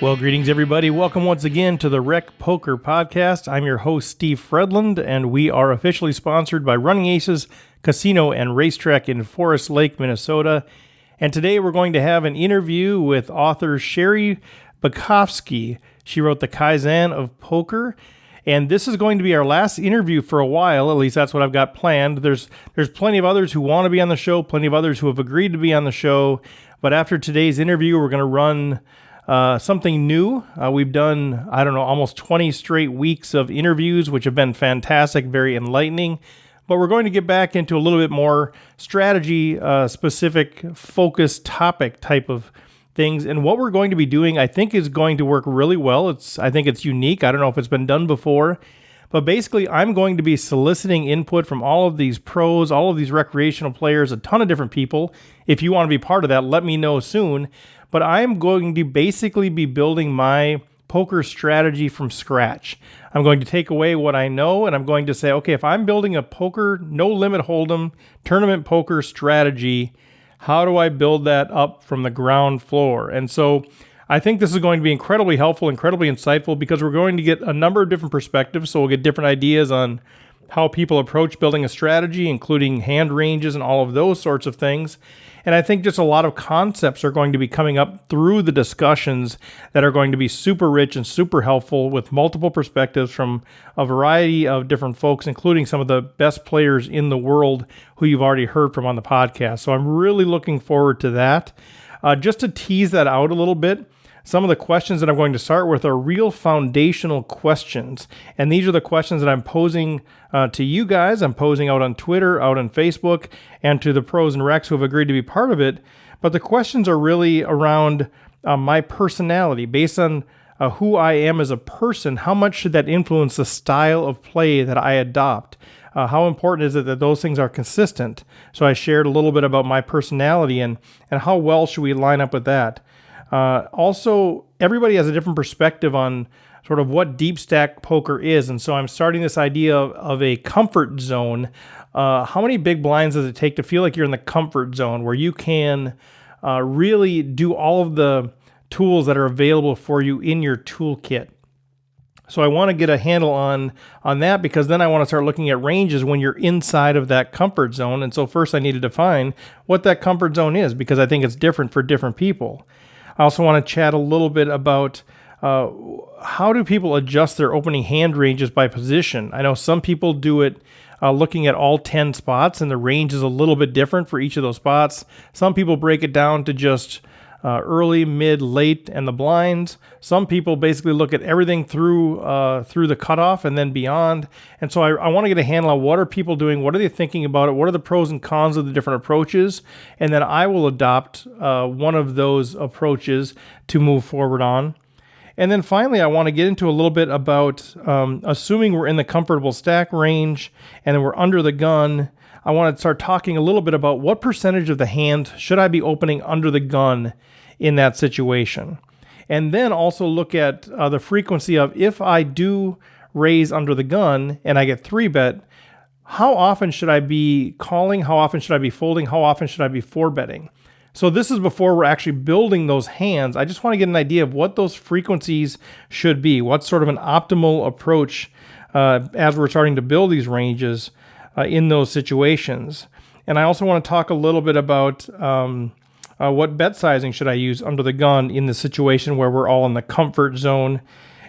Well, greetings, everybody. Welcome once again to the Rec Poker Podcast. I'm your host, Steve Fredland, and we are officially sponsored by Running Aces Casino and Racetrack in Forest Lake, Minnesota. And today we're going to have an interview with author Sheree Bykofsky. She wrote The Kaizen of Poker, and this is going to be our last interview for a while. At least that's what I've got planned. There's plenty of others who want to be on the show, plenty of others who have agreed to be on the show. But after today's interview, we're going to run something new. We've done, almost 20 straight weeks of interviews, which have been fantastic, very enlightening. But we're going to get back into a little bit more strategy, specific, focused topic type of things. And what we're going to be doing, I think, is going to work really well. I think it's unique. I don't know if it's been done before. But basically, I'm going to be soliciting input from all of these pros, all of these recreational players, a ton of different people. If you want to be part of that, let me know soon. But I'm going to basically be building my poker strategy from scratch. I'm going to take away what I know, and I'm going to say, okay, if I'm building a poker, no-limit hold'em, tournament poker strategy, how do I build that up from the ground floor? And so I think this is going to be incredibly helpful, incredibly insightful, because we're going to get a number of different perspectives. So we'll get different ideas on how people approach building a strategy, including hand ranges and all of those sorts of things. And I think just a lot of concepts are going to be coming up through the discussions that are going to be super rich and super helpful with multiple perspectives from a variety of different folks, including some of the best players in the world who you've already heard from on the podcast. So I'm really looking forward to that. Just to tease that out a little bit, some of the questions that I'm going to start with are real foundational questions. And these are the questions that I'm posing to you guys. I'm posing out on Twitter, out on Facebook, and to the pros and recs who have agreed to be part of it. But the questions are really around my personality. Based on who I am as a person, how much should that influence the style of play that I adopt? How important is it that those things are consistent? So I shared a little bit about my personality and how well should we line up with that. Also, everybody has a different perspective on sort of what deep stack poker is. And so I'm starting this idea of a comfort zone. How many big blinds does it take to feel like you're in the comfort zone where you can really do all of the tools that are available for you in your toolkit? So I want to get a handle on that, because then I want to start looking at ranges when you're inside of that comfort zone. And so first I need to define what that comfort zone is, because I think it's different for different people. I also want to chat a little bit about how do people adjust their opening hand ranges by position. I know some people do it looking at all 10 spots, and the range is a little bit different for each of those spots. Some people break it down to just early, mid, late, and the blinds. Some people basically look at everything through the cutoff and then beyond. And so I want to get a handle on what are people doing, what are they thinking about it, what are the pros and cons of the different approaches, and then I will adopt one of those approaches to move forward on. And then finally, I want to get into a little bit about assuming we're in the comfortable stack range and then we're under the gun. I want to start talking a little bit about what percentage of the hand should I be opening under the gun in that situation. And then also look at the frequency of, if I do raise under the gun and I get 3-bet, how often should I be calling? How often should I be folding? How often should I be 4-betting? So this is before we're actually building those hands. I just want to get an idea of what those frequencies should be. What's sort of an optimal approach as we're starting to build these ranges in those situations. And I also want to talk a little bit about what bet sizing should I use under the gun in the situation where we're all in the comfort zone.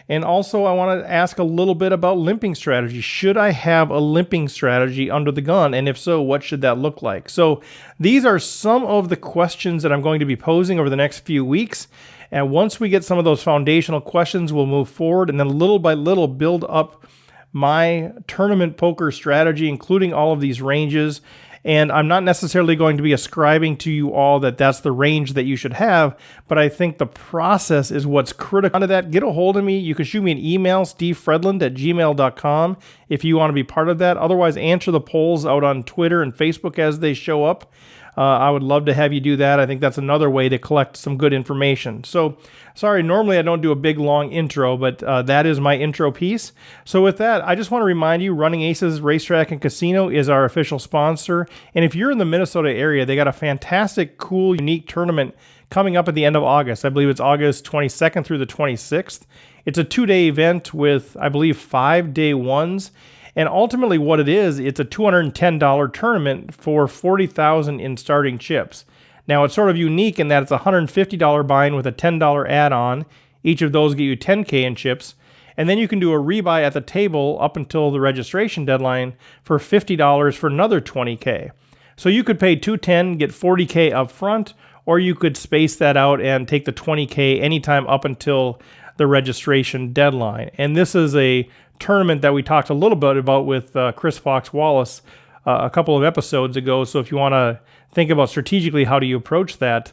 And also I want to ask a little bit about limping strategy. Should I have a limping strategy under the gun? And if so, what should that look like? So these are some of the questions that I'm going to be posing over the next few weeks. And once we get some of those foundational questions, we'll move forward and then little by little build up my tournament poker strategy, including all of these ranges. And I'm not necessarily going to be ascribing to you all that that's the range that you should have, but I think the process is what's critical to that. Get a hold of me. You can shoot me an email, stevefredland@gmail.com, if you want to be part of that. Otherwise, answer the polls out on Twitter and Facebook as they show up. I would love to have you do that. I think that's another way to collect some good information. So, sorry, normally I don't do a big long intro, but that is my intro piece. So with that, I just want to remind you, Running Aces Racetrack and Casino is our official sponsor. And if you're in the Minnesota area, they got a fantastic, cool, unique tournament coming up at the end of August. I believe it's August 22nd through the 26th. It's a 2-day event with, I believe, 5 day ones. And ultimately what it is, it's a $210 tournament for $40,000 in starting chips. Now it's sort of unique in that it's a $150 buy-in with a $10 add-on. Each of those get you $10K in chips. And then you can do a rebuy at the table up until the registration deadline for $50 for another $20K. So you could pay $210, get $40K up front, or you could space that out and take the $20K anytime up until the registration deadline. And this is a tournament that we talked a little bit about with Chris Fox Wallace a couple of episodes ago. So if you want to think about strategically how do you approach that,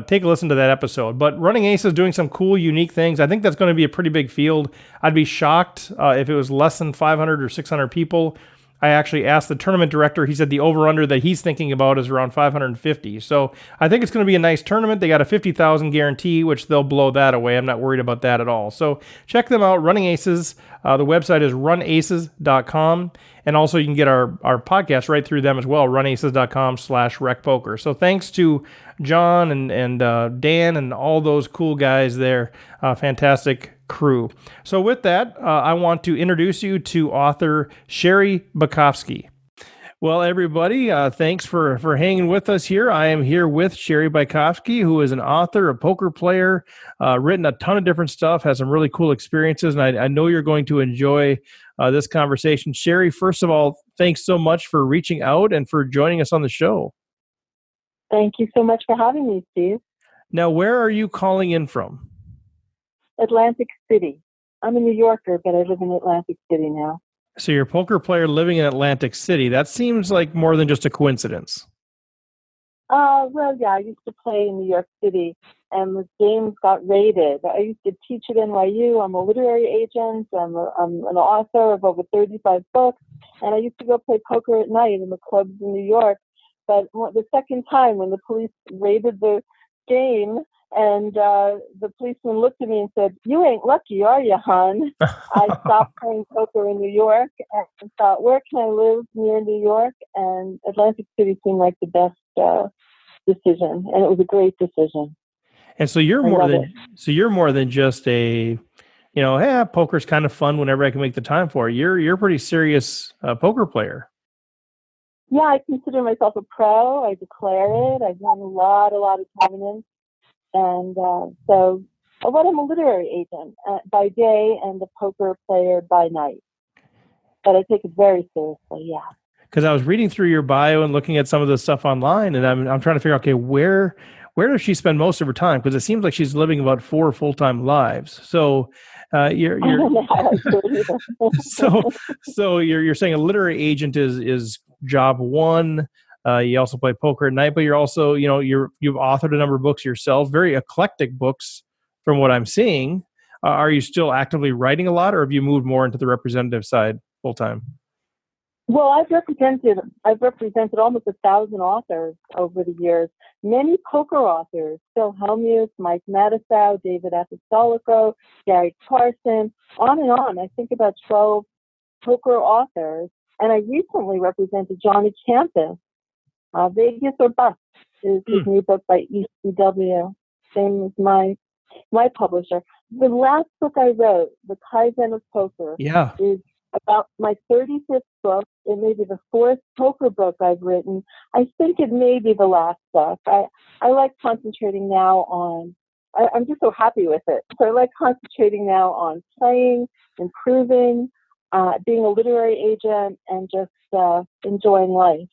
take a listen to that episode. But Running Ace is doing some cool, unique things. I think that's going to be a pretty big field. I'd be shocked if it was less than 500 or 600 people. I actually asked the tournament director. He said the over-under that he's thinking about is around 550. So I think it's going to be a nice tournament. They got a 50,000 guarantee, which they'll blow that away. I'm not worried about that at all. So check them out, Running Aces. The website is runaces.com. And also you can get our podcast right through them as well, runaces.com/recpoker. So thanks to John and Dan and all those cool guys there. Fantastic crew. So with that, I want to introduce you to author Sheree Bykofsky. Well, everybody, thanks for hanging with us here. I am here with Sheree Bykofsky, who is an author, a poker player, written a ton of different stuff, has some really cool experiences, and I know you're going to enjoy this conversation. Sheree, first of all, thanks so much for reaching out and for joining us on the show. Thank you so much for having me, Steve. Now, where are you calling in from? Atlantic City. I'm a New Yorker, but I live in Atlantic City now. So you're a poker player living in Atlantic City. That seems like more than just a coincidence. Well, yeah, I used to play in New York City, and the games got raided. I used to teach at NYU. I'm a literary agent. I'm an author of over 35 books, and I used to go play poker at night in the clubs in New York. But the second time when the police raided the game, and the policeman looked at me and said, "You ain't lucky, are you, hon?" I stopped playing poker in New York and thought, where can I live near New York? And Atlantic City seemed like the best decision, and it was a great decision. And so you're more than just a, poker's kind of fun whenever I can make the time for it. You're a pretty serious poker player. Yeah, I consider myself a pro. I declare it. I've won a lot of tournaments. And so I'm a literary agent by day and a poker player by night. But I take it very seriously, yeah. Because I was reading through your bio and looking at some of the stuff online, and I'm trying to figure out, okay, where does she spend most of her time? Because it seems like she's living about 4 full-time lives. So you're so you're saying a literary agent is job one. You also play poker at night, but you're also, you've authored a number of books yourself, very eclectic books from what I'm seeing. Are you still actively writing a lot, or have you moved more into the representative side full time? Well, I've represented almost 1,000 authors over the years. Many poker authors, Phil Hellmuth, Mike Matusow, David Apostolico, Gary Carson, on and on. I think about 12 poker authors. And I recently represented Johnny Campus. Vegas or Bust is his new book by ECW, same as my publisher. The last book I wrote, The Kaizen of Poker, is about my 35th book. It may be the 4th poker book I've written. I think it may be the last book. I like concentrating now on, I'm just so happy with it. So I like concentrating now on playing, improving, being a literary agent, and just enjoying life.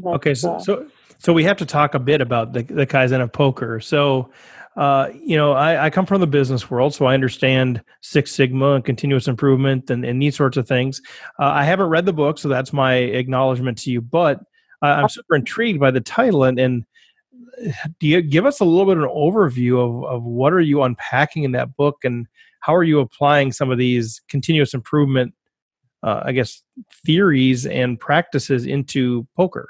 Okay, so we have to talk a bit about the Kaizen of poker. So, I come from the business world, so I understand Six Sigma and continuous improvement and these sorts of things. I haven't read the book, so that's my acknowledgement to you. But I'm super intrigued by the title. And do you give us a little bit of an overview of what are you unpacking in that book, and how are you applying some of these continuous improvement, theories and practices into poker?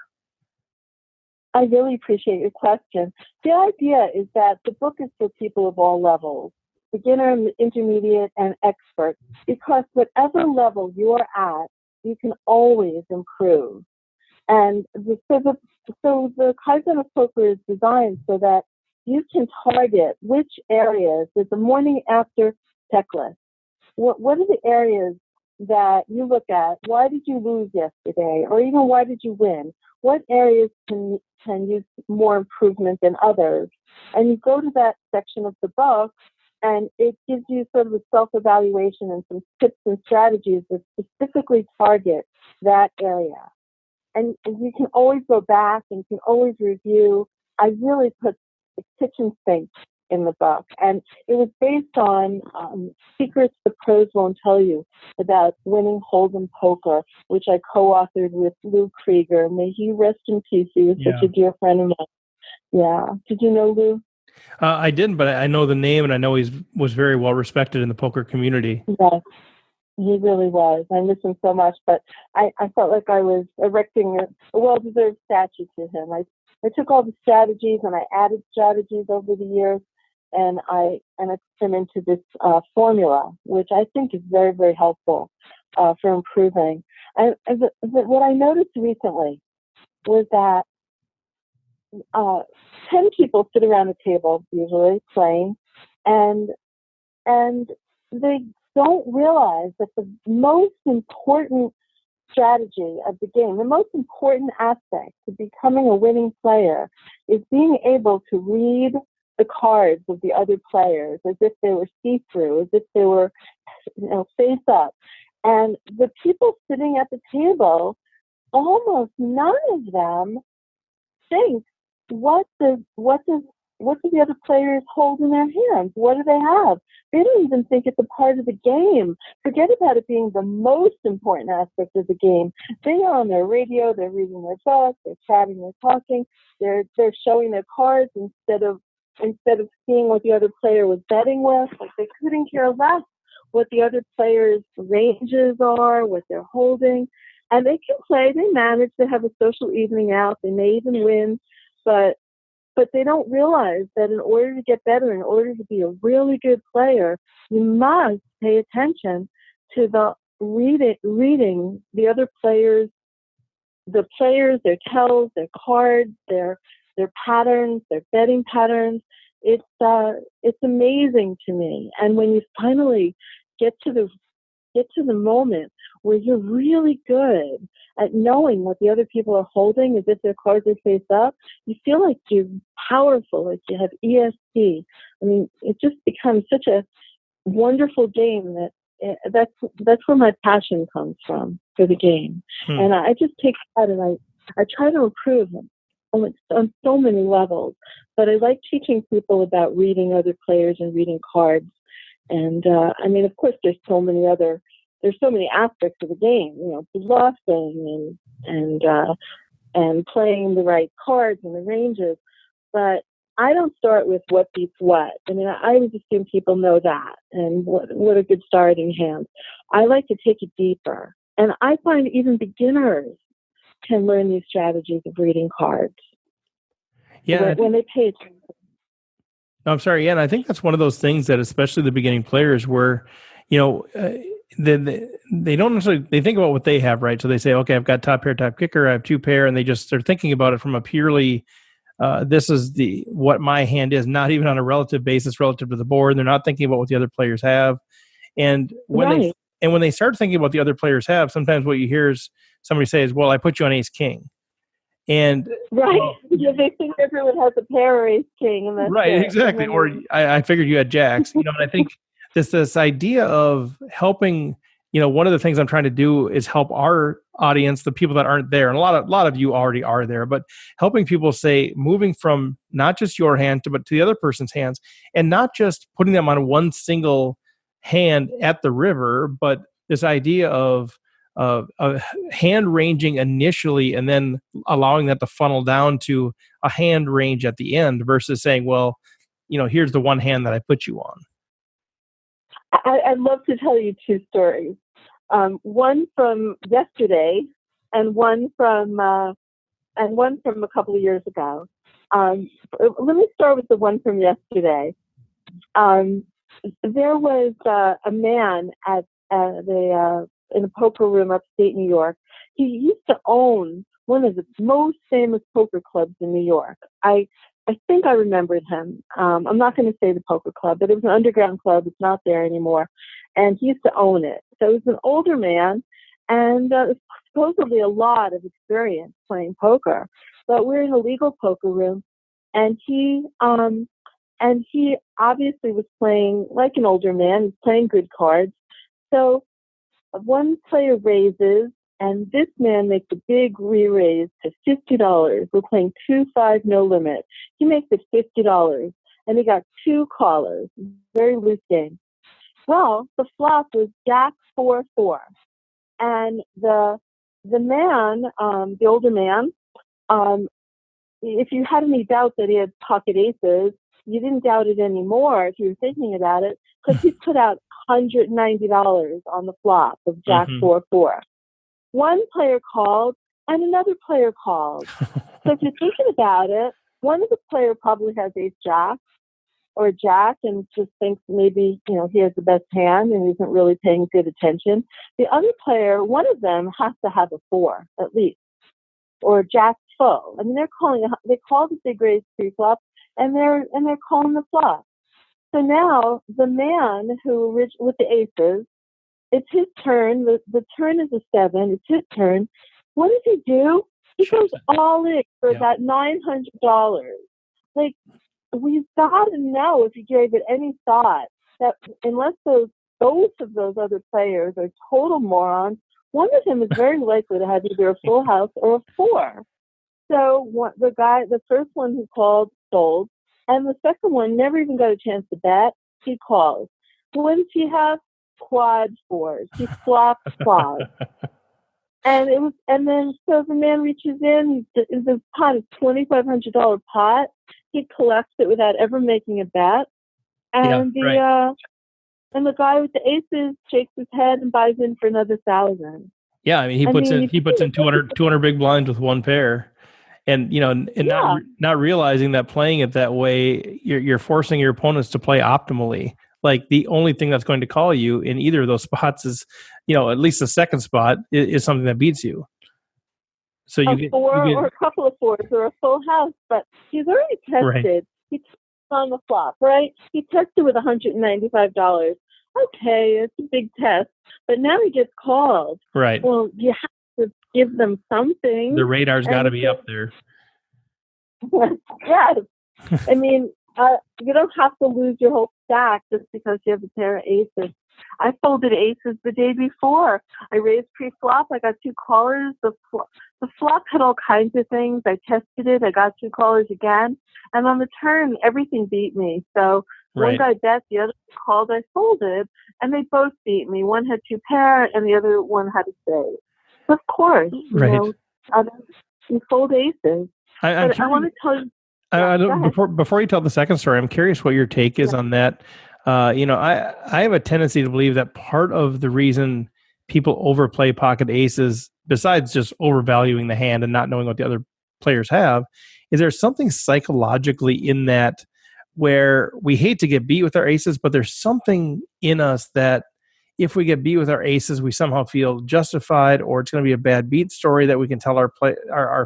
I really appreciate your question. The idea is that the book is for people of all levels, beginner, intermediate, and expert, because whatever level you are at, you can always improve. And so the Kaizen of poker is designed so that you can target which areas. There's a morning after checklist. What are the areas that you look at? Why did you lose yesterday? Or even why did you win? What areas can use more improvement than others? And you go to that section of the book, and it gives you sort of a self-evaluation and some tips and strategies that specifically target that area. And you can always go back and you can always review. I really put the kitchen sink in the book, and it was based on secrets the pros won't tell you about winning Hold'em poker, which I co-authored with Lou Krieger. May he rest in peace. He was such a dear friend of mine. Yeah. Did you know Lou? I didn't, but I know the name, and I know he was very well respected in the poker community. Yes, he really was. I miss him so much, but I felt like I was erecting a well-deserved statue to him. I took all the strategies and I added strategies over the years, and I put them into this formula, which I think is very, very helpful for improving. What I noticed recently was that 10 people sit around a table, usually playing, and they don't realize that the most important strategy of the game, the most important aspect to becoming a winning player, is being able to read the cards of the other players as if they were see-through, as if they were, face up. And the people sitting at the table, almost none of them think, what do the other players hold in their hands? What do they have? They don't even think it's a part of the game. Forget about it being the most important aspect of the game. They are on their radio, they're reading their books, they're chatting, they're talking, they're showing their cards instead of seeing what the other player was betting with. Like, they couldn't care less what the other player's ranges are, what they're holding. And they can play, they manage to have a social evening out, they may even win, but they don't realize that in order to get better, in order to be a really good player, you must pay attention to the reading the other players, their tells, their cards, their patterns, their betting patterns. It's amazing to me. And when you finally get to the moment where you're really good at knowing what the other people are holding as if their cards are face up, you feel like you're powerful, like you have ESP. I mean, it just becomes such a wonderful game that's where my passion comes from for the game. And I just take that and I try to improve on so many levels. But I like teaching people about reading other players and reading cards. And I mean, of course, there's so many aspects of the game, bluffing and playing the right cards and the ranges. But I don't start with what beats what. I mean, I always assume people know that and what a good starting hand. I like to take it deeper. And I find even beginners can learn these strategies of reading cards. Yeah. When they pay attention. I'm sorry. Yeah. And I think that's one of those things that, especially the beginning players, where, they don't necessarily, they think about what they have, right? So they say, okay, I've got top pair, top kicker, I have two pair, and they're thinking about it from a purely, this is what my hand is, not even on a relative basis relative to the board. They're not thinking about what the other players have. And when they start thinking about what the other players have, sometimes what you hear is somebody says, well, I put you on ace king. And yeah, they think everyone has a pair or ace king, and that's right, it. exactly. Or I figured you had jacks. And I think this idea of helping. One of the things I'm trying to do is help our audience, the people that aren't there, and a lot of you already are there, but helping people say, moving from not just your hand but to the other person's hands, and not just putting them on one single hand at the river, but this idea of hand ranging initially and then allowing that to funnel down to a hand range at the end versus saying, well, here's the one hand that I put you on. I'd love to tell you two stories. One from yesterday and one from and one from a couple of years ago. Let me start with the one from yesterday. There was a man in a poker room upstate New York. He used to own one of the most famous poker clubs in New York. I think I remembered him. I'm not going to say the poker club, but it was an underground club. It's not there anymore. And he used to own it. So he was an older man and supposedly a lot of experience playing poker. But we're in a legal poker room, and he obviously was playing like an older man. He's playing good cards. So one player raises, and this man makes a big re-raise to $50. We're playing 2-5 no limit. He makes it $50, and he got 2 callers. Very loose game. Well, the flop was Jack 4-4, and the man, the older man, if you had any doubt that he had pocket aces, you didn't doubt it anymore if you were thinking about it, because he put out $190 on the flop of Jack 4-4. One player called and another player called. So if you're thinking about it, one of the player probably has ace jack or jack and just thinks maybe, he has the best hand and isn't really paying good attention. The other player, one of them has to have a 4 at least, or jack full. I mean, they call the big raise pre-flop, and they're calling the flop. So now the man with the aces, it's his turn. The turn is a 7. It's his turn. What does he do? He goes all in for that $900. Like, we've got to know, if you gave it any thought, that unless both of those other players are total morons, one of them is very likely to have either a full house or a 4. So the first one who called sold, and the second one never even got a chance to bet. He calls. What does he have? Quad 4s. He flopped quads. So the man reaches in. The pot is $2,500 pot. He collects it without ever making a bet. And the guy with the aces shakes his head and buys in for another 1,000. Yeah, I mean, he puts in 200 big blinds with one pair. And not realizing that playing it that way, you're forcing your opponents to play optimally. Like, the only thing that's going to call you in either of those spots is, at least the second spot is something that beats you. So you get or a couple of 4s or a full house, but he's already tested. Right. He tested on the flop, right? He tested with $195. Okay, it's a big test, but now he gets called. Right. Well, you have to give them something. The radar's got to be up there. Yes. I mean, you don't have to lose your whole stack just because you have a pair of aces. I folded aces the day before. I raised pre-flop. I got 2 callers. The flop had all kinds of things. I tested it. I got 2 callers again. And on the turn, everything beat me. So one guy bet, the other called, I folded, and they both beat me. One had 2 pair, and the other one had a save. Of course, you fold aces. I want to tell you. Before you tell the second story, I'm curious what your take is on that. I have a tendency to believe that part of the reason people overplay pocket aces, besides just overvaluing the hand and not knowing what the other players have, is there's something psychologically in that where we hate to get beat with our aces, but there's something in us that if we get beat with our aces, we somehow feel justified, or it's going to be a bad beat story that we can tell our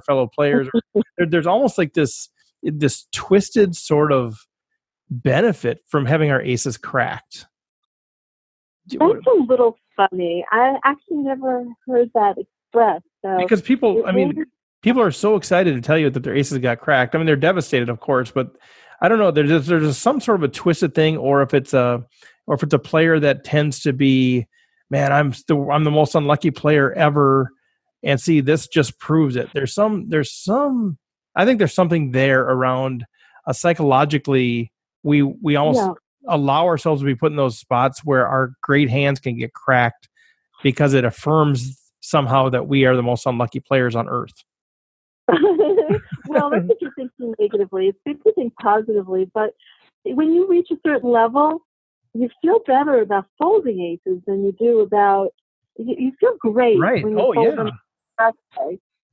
fellow players. There's almost like this twisted sort of benefit from having our aces cracked. That's a little funny. I actually never heard that expressed. So because people are so excited to tell you that their aces got cracked. I mean, they're devastated, of course, but I don't know. There's just some sort of a twisted thing, or if it's a player that tends to be, man, I'm the most unlucky player ever, and see, this just proves it. There's some. I think there's something there around psychologically. We almost allow ourselves to be put in those spots where our great hands can get cracked because it affirms somehow that we are the most unlucky players on earth. Well, that's if you're thinking negatively. It's good to think positively, but when you reach a certain level, you feel better about folding aces than you do about. You feel great when you fold them.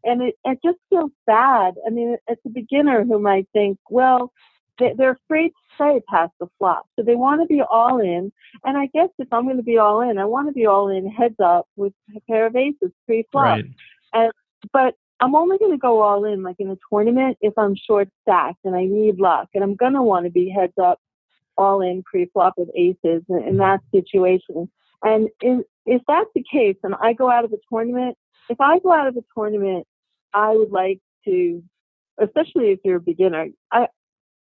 And it just feels sad. I mean, it's a beginner who might think, well, they're afraid to say pass the flop. So they want to be all in. And I guess if I'm going to be all in, I want to be all in heads up with a pair of aces pre-flop. Right. But I'm only going to go all in, like in a tournament, if I'm short stacked and I need luck. And I'm going to want to be heads up, all in pre-flop with aces in that situation. And if that's the case, and I go out of a tournament, if I go out of a tournament, I would like to, especially if you're a beginner,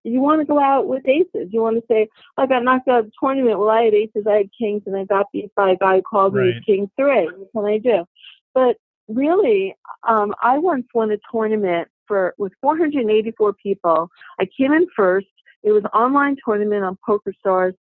you want to go out with aces. You want to say, I got knocked out of the tournament. Well, I had aces, I had kings, and I got beat by a guy who called me king three. What can I do? But really, I once won a tournament with 484 people. I came in first. It was an online tournament on PokerStars.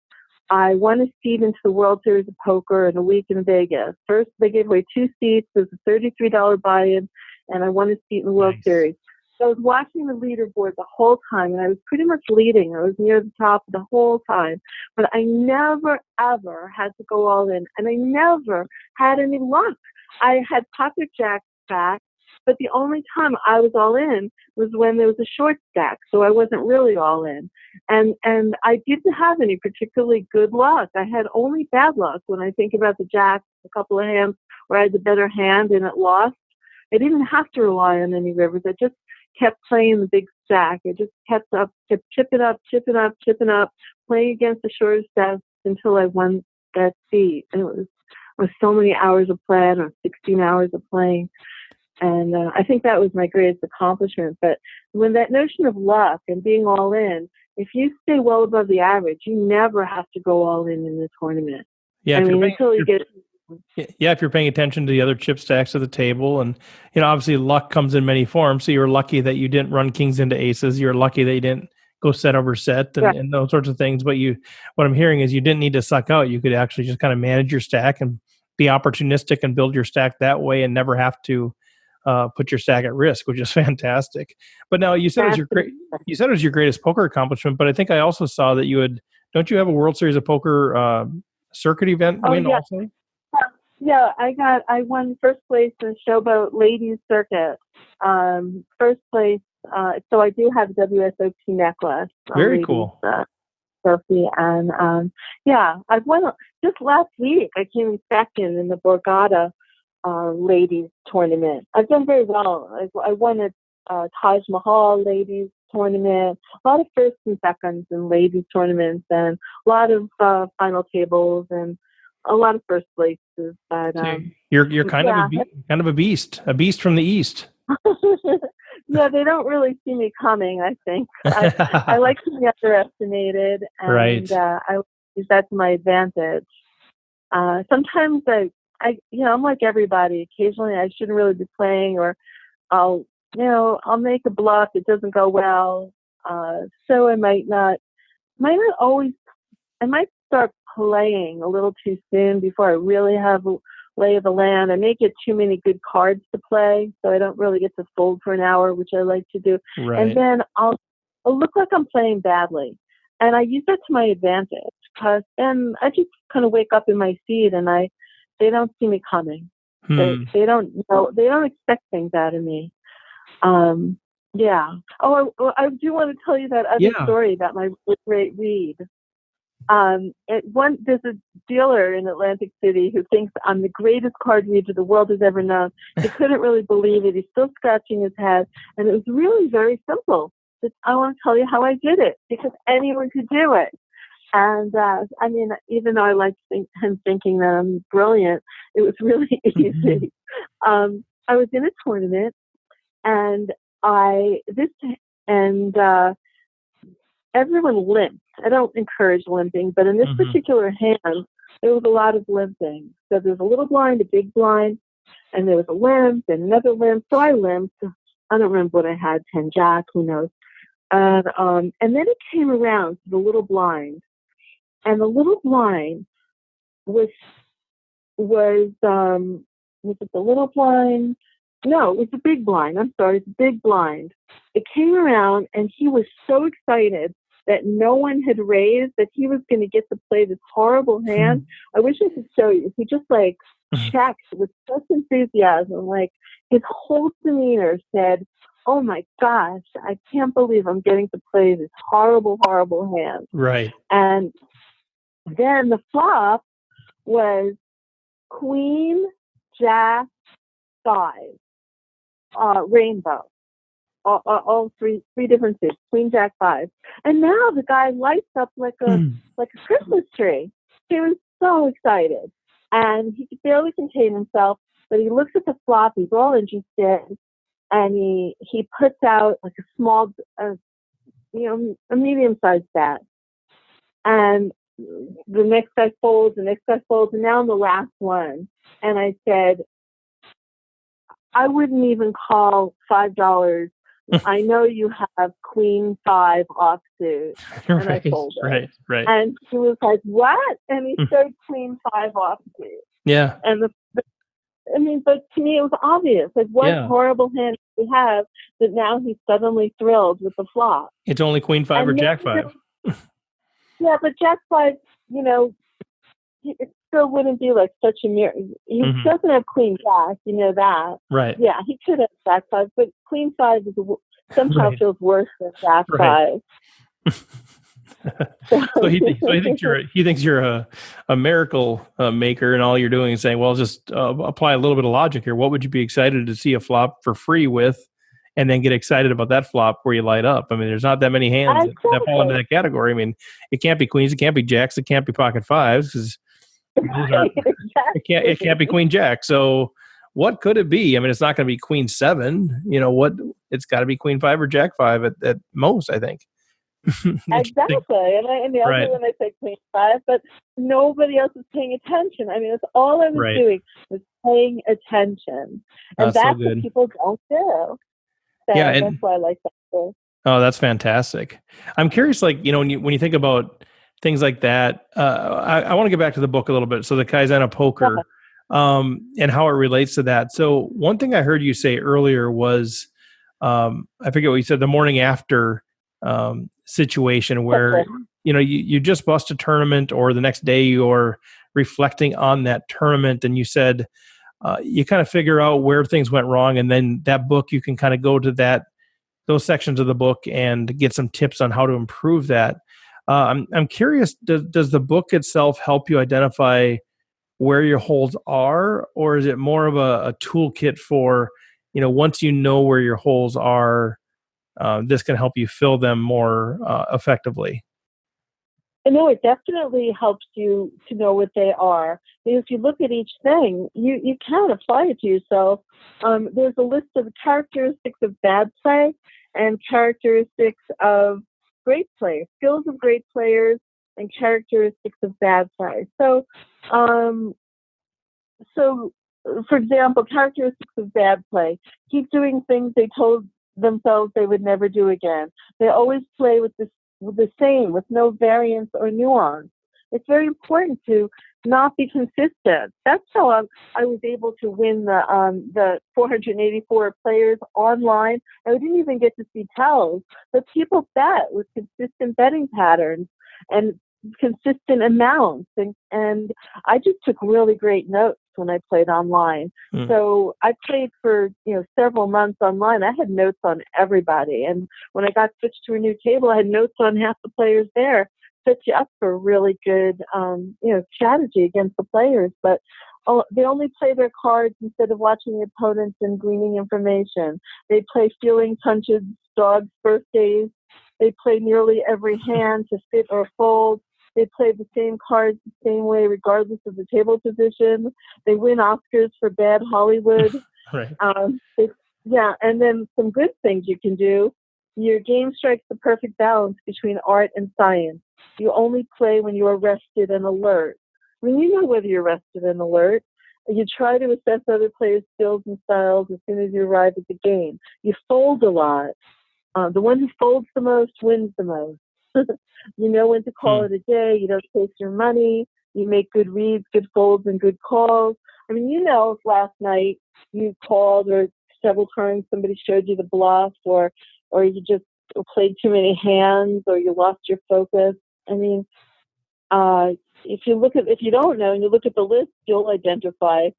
I won a seat into the World Series of Poker in a week in Vegas. First, they gave away 2 seats. There was a $33 buy-in, and I won a seat in the World Series. So I was watching the leaderboard the whole time, and I was pretty much leading. I was near the top the whole time. But I never, ever had to go all in, and I never had any luck. I had pocket jacks back, but the only time I was all in was when there was a short stack, so I wasn't really all in. And I didn't have any particularly good luck. I had only bad luck when I think about the jacks, a couple of hands where I had the better hand and it lost. I didn't have to rely on any rivers. I just kept playing the big stack. I just kept chipping up, playing against the shortest stack until I won that seat. And it was so many hours of playing, or 16 hours of playing. And I think that was my greatest accomplishment. But when that notion of luck and being all in, if you stay well above the average, you never have to go all in the tournament. Yeah, until you get. Yeah, if you're paying attention to the other chip stacks of the table, and obviously luck comes in many forms. So you're lucky that you didn't run kings into aces. You're lucky that you didn't go set over set and those sorts of things. But what I'm hearing is you didn't need to suck out. You could actually just kind of manage your stack and be opportunistic and build your stack that way, and never have to put your stack at risk, which is fantastic. But now you said it was your greatest poker accomplishment. But I think I also saw that don't you have a World Series of Poker circuit event win also? Yeah, I won first place in the Showboat Ladies Circuit. First place, so I do have a WSOP necklace. Very cool. Trophy, and I've won just last week. I came second in the Borgata ladies tournament. I've done very well. I won a Taj Mahal ladies tournament, a lot of firsts and seconds in ladies tournaments, and a lot of final tables and a lot of first places. But you're kind of a beast from the East. Yeah, they don't really see me coming, I think. I like to be underestimated, and I use that to my advantage. Sometimes I'm like everybody. Occasionally I shouldn't really be playing, or I'll make a bluff. It doesn't go well. So I might not always, I might start playing a little too soon before I really have a lay of the land. I may get too many good cards to play, so I don't really get to fold for an hour, which I like to do. Right. And then I'll look like I'm playing badly. And I use that to my advantage, and I just kind of wake up in my seat, and they don't see me coming. They don't know. They don't expect things out of me. Yeah. Oh, I do want to tell you that other story about my great read. There's a dealer in Atlantic City who thinks I'm the greatest card reader the world has ever known. He couldn't really believe it. He's still scratching his head, and it was really very simple. I want to tell you how I did it, because anyone could do it. And even though I like him thinking that I'm brilliant, it was really easy. I was in a tournament, and everyone limped. I don't encourage limping, but in this particular hand, there was a lot of limping. So there was a little blind, a big blind, and there was a limp and another limp. So I limped. I don't remember what I had, 10 jack, who knows. And then it came around to the little blind, and the little blind was it the little blind? No, it was the big blind. I'm sorry, it's the big blind. It came around, and he was so excited that no one had raised, that he was going to get to play this horrible hand. I wish I could show you. He just like checked with such enthusiasm. Like his whole demeanor said, "Oh my gosh, I can't believe I'm getting to play this horrible, horrible hand." Right. And then the flop was Queen, Jack, 5, rainbow. All three different suits, Queen, Jack, 5. And now the guy lights up like a Christmas tree. He was so excited. And he could barely contain himself, but he looks at the flop, he's all interested, and he puts out like a small, a medium-sized bet. And the next guy folds, and now I'm the last one. And I said, I wouldn't even call $5. I know you have Queen 5 offsuit. And I sold it. Right. And he was like, what? And he showed Queen 5 offsuit. Yeah. And but to me it was obvious. Like, what horrible hand do we have that now he's suddenly thrilled with the flop? It's only Queen 5 or Jack 5. Yeah, but Jack 5, it still wouldn't be like such a mirror. He doesn't have Queen Jack, you know that. Right. Yeah, he could have Jack 5, but Queen 5 somehow feels worse than Jack 5. So he thinks you're a miracle maker, and all you're doing is saying, well, just apply a little bit of logic here. What would you be excited to see a flop for free with, and then get excited about that flop where you light up? I mean, there's not that many hands that fall into that category. I mean, it can't be queens, it can't be jacks, it can't be pocket 5s, because it can't be Queen Jack. So what could it be? I mean, it's not going to be Queen 7. It's got to be Queen 5 or Jack 5 at most, I think. Exactly. And the other one I said Queen 5, but nobody else was paying attention. I mean, that's all I was doing was paying attention. And that's what people don't do. So that's why I like that too. Oh, that's fantastic. I'm curious, when you think about things like that, I want to get back to the book a little bit. So the Kaizen of Poker, and how it relates to that. So one thing I heard you say earlier was, I forget what you said, the morning after situation where, you just bust a tournament, or the next day you're reflecting on that tournament, and you said, you kind of figure out where things went wrong. And then that book, you can kind of go to those sections of the book and get some tips on how to improve that. I'm curious, does the book itself help you identify where your holes are, or is it more of a toolkit for, once you know where your holes are, this can help you fill them more effectively? No, it definitely helps you to know what they are. Because if you look at each thing, you can apply it to yourself. There's a list of characteristics of bad play and characteristics of great play, skills of great players and characteristics of bad play. So, for example, characteristics of bad play: keep doing things they told themselves they would never do again. They always play with the same, with no variance or nuance. It's very important to not be consistent. That's how I was able to win the 484 players online. I didn't even get to see tells, but people bet with consistent betting patterns and consistent amounts. And I just took really great notes when I played online. So I played for several months online. I had notes on everybody. And when I got switched to a new table, I had notes on half the players there. Set you up for a really good strategy against the players. But they only play their cards instead of watching the opponents and gleaning information. They play feeling punches, dogs, birthdays. They play nearly every hand to fit or fold. They play the same cards the same way, regardless of the table position. They win Oscars for bad Hollywood. Right. And then some good things you can do. Your game strikes the perfect balance between art and science. You only play when you are rested and alert. When you know whether you're rested and alert, you try to assess other players' skills and styles as soon as you arrive at the game. You fold a lot. The one who folds the most wins the most. You know when to call it a day. You don't waste your money. You make good reads, good folds, and good calls. I mean, if last night you called, or several times somebody showed you the bluff, or you just played too many hands or you lost your focus. I mean, if you don't know and you look at the list, you'll identify.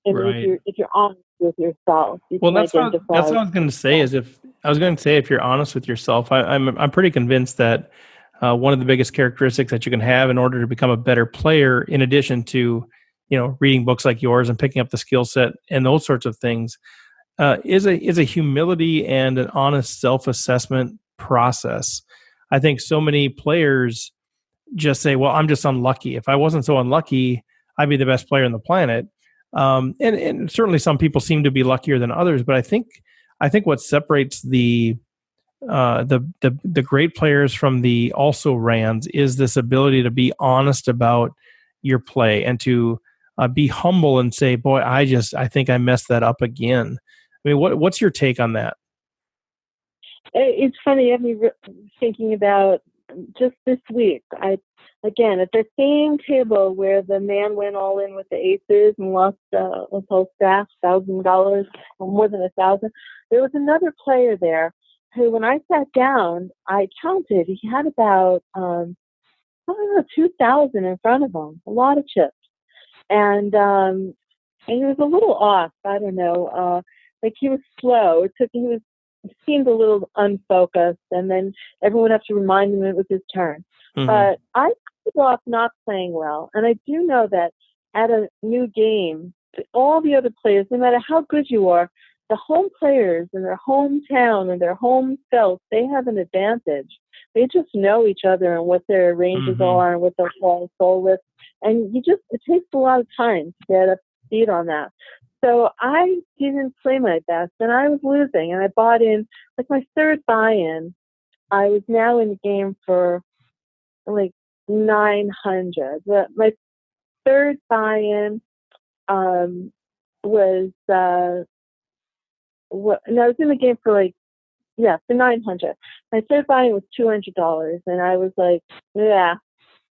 I mean, Right. if you're honest with yourself, you Well, can that's identify. what I was going to say. If you're honest with yourself, I'm pretty convinced that one of the biggest characteristics that you can have in order to become a better player, in addition to reading books like yours and picking up the skill set and those sorts of things, is a humility and an honest self-assessment process. I think so many players just say, "Well, I'm just unlucky. If I wasn't so unlucky, I'd be the best player on the planet." And certainly some people seem to be luckier than others, but I think what separates the great players from the also rans is this ability to be honest about your play and to be humble and say, "Boy, I think I messed that up again." I mean, what's your take on that? It's funny. You have me thinking about just this week. Again, at the same table where the man went all in with the aces and lost the whole staff $1,000 or more than 1,000. There was another player there who, when I sat down, I counted. He had about I don't know, 2,000 in front of him, a lot of chips, and he was a little off. I don't know, like he was slow. He seemed a little unfocused, and then everyone would have to remind him it was his turn. Mm-hmm. But I started off not playing well, and I do know that at a new game, all the other players, no matter how good you are, the home players in their hometown and their home felt, they have an advantage. They just know each other and what their ranges are and what their soul with, and it takes a lot of time to get up to speed on that. So I didn't play my best, and I was losing, and I bought in, like my third buy-in, I was now in the game for like 900. My third buy-in was, I was in the game for for 900. My third buy-in was $200, and I was like, yeah,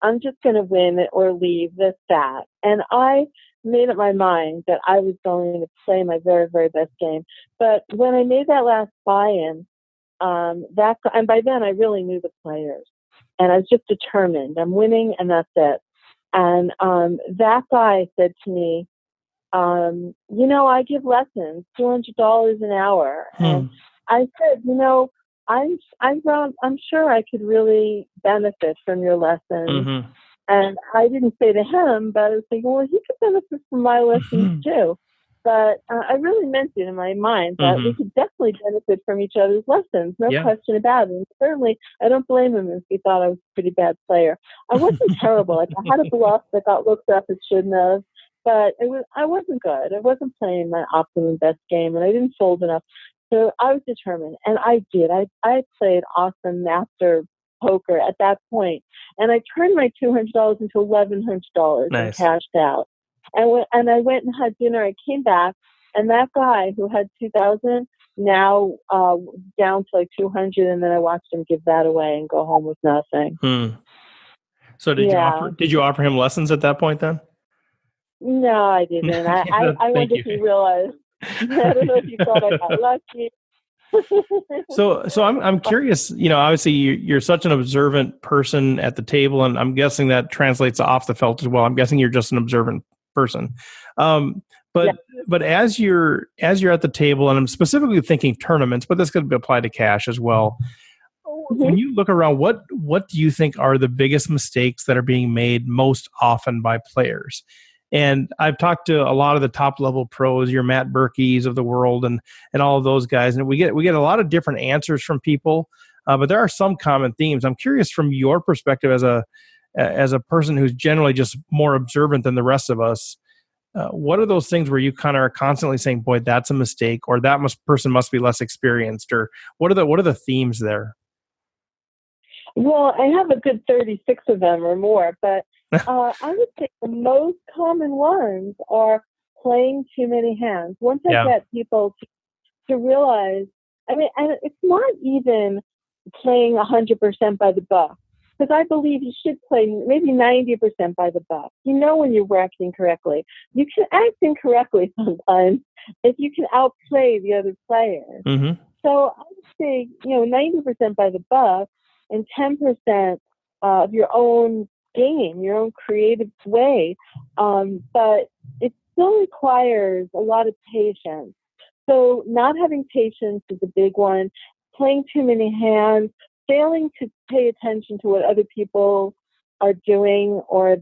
I'm just going to win it or leave this, that. And I made up my mind that I was going to play my very, very best game. But when I made that last buy-in, and by then I really knew the players, and I was just determined. I'm winning, and that's it. And that guy said to me, I give lessons, $200 an hour. And I said, I'm sure I could really benefit from your lessons. And I didn't say to him, but I was thinking, well, he could benefit from my lessons too. But I really meant it in my mind that we could definitely benefit from each other's lessons, no question about it. And certainly, I don't blame him if he thought I was a pretty bad player. I wasn't terrible. Like, I had a bluff that got looked up it shouldn't have, but I wasn't good. I wasn't playing my optimum best game, and I didn't fold enough. So I was determined, and I did. I played awesome master poker at that point, and I turned my $200 into $1,100 and cashed out. And I went and had dinner. I came back, and that guy who had 2,000 now down to like 200, and then I watched him give that away and go home with nothing. So did you offer him lessons at that point then? No, I didn't. I wonder if he realized. I don't know if you thought I got lucky. So I'm curious. Obviously you're such an observant person at the table, and I'm guessing that translates off the felt as well. I'm guessing you're just an observant person. But as you're at the table, and I'm specifically thinking tournaments, but this could apply to cash as well. When you look around, what do you think are the biggest mistakes that are being made most often by players? And I've talked to a lot of the top level pros, your Matt Berkeys of the world, and all of those guys, and we get a lot of different answers from people, but there are some common themes. I'm curious from your perspective as a person who's generally just more observant than the rest of us. What are those things where you kind of are constantly saying, "Boy, that's a mistake," or "That person must be less experienced," or what are the themes there? Well, I have a good 36 of them or more, but I would say the most common ones are playing too many hands. Once I get people to realize, and it's not even playing 100% by the book, because I believe you should play maybe 90% by the book. When you're acting correctly. You can act incorrectly sometimes if you can outplay the other players. So I would say, 90% by the book and 10% of your own game, your own creative way. But it still requires a lot of patience. So not having patience is a big one. Playing too many hands, failing to pay attention to what other people are doing or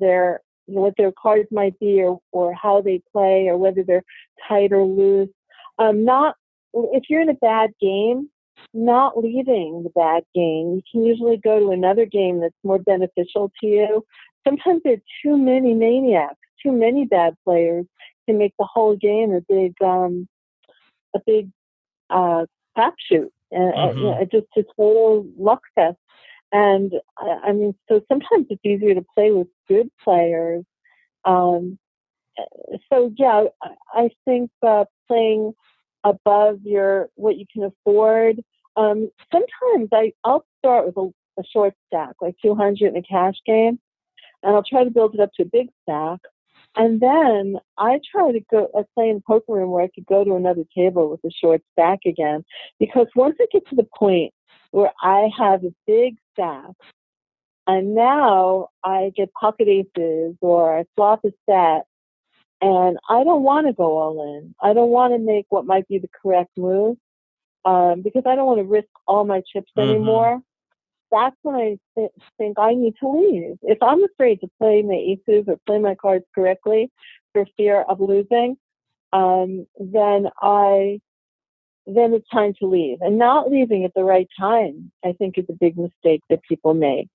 what their cards might be or how they play or whether they're tight or loose. Not if you're in a bad game, not leaving the bad game. You can usually go to another game that's more beneficial to you. Sometimes there are too many maniacs, too many bad players to make the whole game a big crapshoot. It's just a total luck fest. And I mean, so sometimes it's easier to play with good players. So yeah, I think playing above what you can afford. Sometimes I'll start with a short stack, like 200 in a cash game, and I'll try to build it up to a big stack. And then I try to play in the poker room where I could go to another table with a short stack again. Because once I get to the point where I have a big stack, and now I get pocket aces or I flop a set, and I don't want to go all in. I don't want to make what might be the correct move because I don't want to risk all my chips anymore. That's when I think I need to leave. If I'm afraid to play my aces or play my cards correctly for fear of losing, then it's time to leave. And not leaving at the right time, I think, is a big mistake that people make.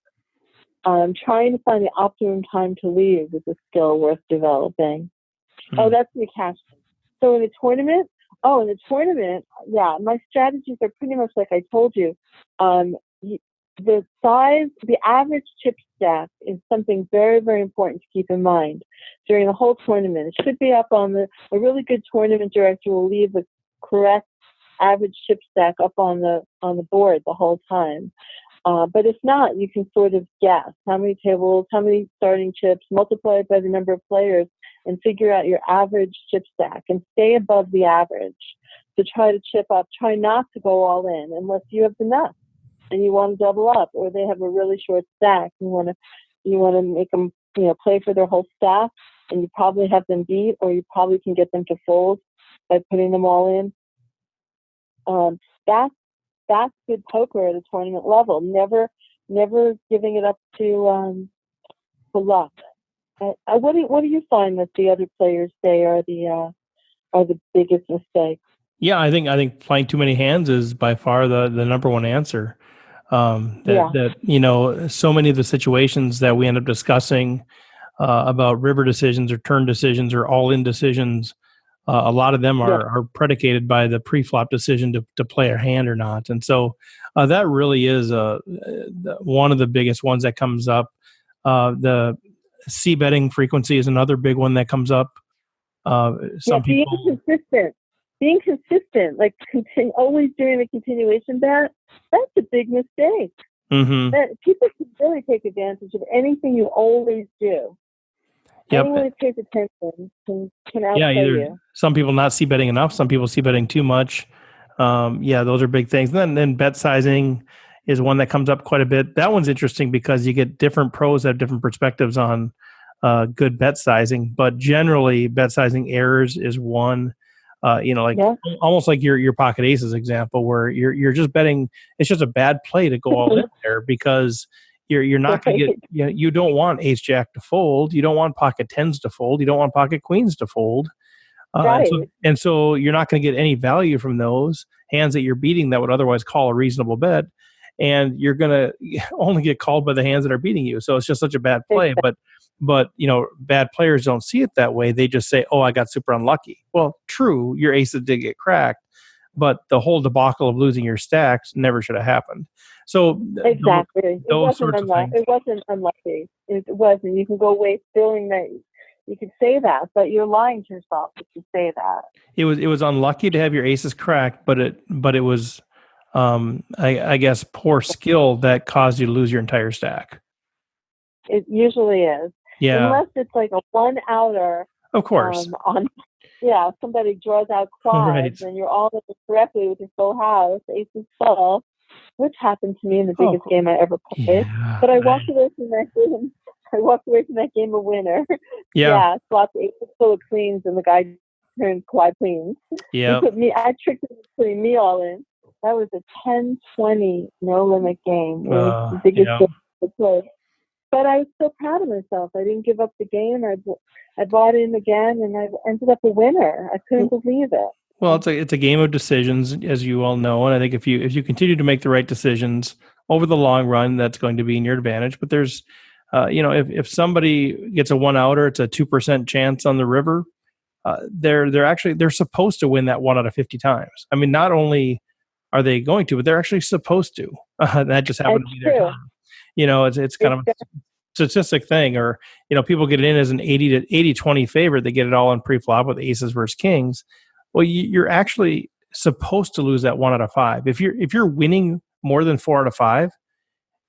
Trying to find the optimum time to leave is a skill worth developing. Oh, that's in the cash. So in a tournament, yeah, my strategies are pretty much like I told you. The average chip stack is something very, very important to keep in mind during the whole tournament. It should be up a really good tournament director will leave the correct average chip stack up on the board the whole time. But if not, you can sort of guess how many tables, how many starting chips, multiply it by the number of players, and figure out your average chip stack and stay above the average to try to chip up. Try not to go all in unless you have the nuts and you want to double up, or they have a really short stack. You want to make them play for their whole stack, and you probably have them beat, or you probably can get them to fold by putting them all in. That's good poker at a tournament level. Never giving it up to luck. What do you find that the other players say are the biggest mistakes? Yeah, I think playing too many hands is by far the number one answer. That so many of the situations that we end up discussing about river decisions or turn decisions or all-in decisions, a lot of them are predicated by the pre-flop decision to play a hand or not. And so that really is one of the biggest ones that comes up. The c-betting frequency is another big one that comes up. Being consistent, like always doing the continuation bet, that's a big mistake. People can really take advantage of anything you always do. Yep. Anyone who pays attention can outplay you. Some people not c-betting enough, some people c-betting too much. Those are big things. And then bet sizing is one that comes up quite a bit. That one's interesting because you get different pros that have different perspectives on good bet sizing. But generally, bet sizing errors is one. Almost like your pocket aces example, where you're just betting. It's just a bad play to go all in there because you're not going to get. You don't want ace jack to fold. You don't want pocket tens to fold. You don't want pocket queens to fold. Right. And so you're not going to get any value from those hands that you're beating that would otherwise call a reasonable bet, and you're going to only get called by the hands that are beating you. So it's just such a bad play. But bad players don't see it that way. They just say, "Oh, I got super unlucky." Well, true, your aces did get cracked, but the whole debacle of losing your stacks never should have happened. So exactly, those sorts of things. It wasn't unlucky. It wasn't. You can go away feeling that. You could say that, but you're lying to yourself if you say that. It was unlucky to have your aces cracked, but it was, I guess, poor skill that caused you to lose your entire stack. It usually is. Yeah. Unless it's like a one-outer. Of course. yeah, somebody draws out Right. quads and you're all in it correctly with your full house, aces full, which happened to me in the Oh, biggest game I ever played. yeah. But I walked away from that game. I walked away from that game a winner. Yeah. Yeah, swapped aces full of queens and the guy turned quad queens. Yeah. I tricked him into putting me all in. That was a 10-20 no limit game. It was the biggest Yeah. game I played. But I was so proud of myself. I didn't give up the game. I bought in again, and I ended up a winner. I couldn't believe it. Well, it's a game of decisions, as you all know, and I think if you continue to make the right decisions over the long run, that's going to be in your advantage. But there's, if somebody gets a one outer, it's a 2% chance on the river. They're supposed to win that 1 out of 50 times. I mean, not only are they going to, but they're actually supposed to. That just happened It's to be their true. time. It's kind of a Exactly. statistic thing, or people get it in as an 80-20 favorite. They get it all in pre-flop with aces versus kings. Well, you're actually supposed to lose that 1 out of 5. If you're winning more than 4 out of 5,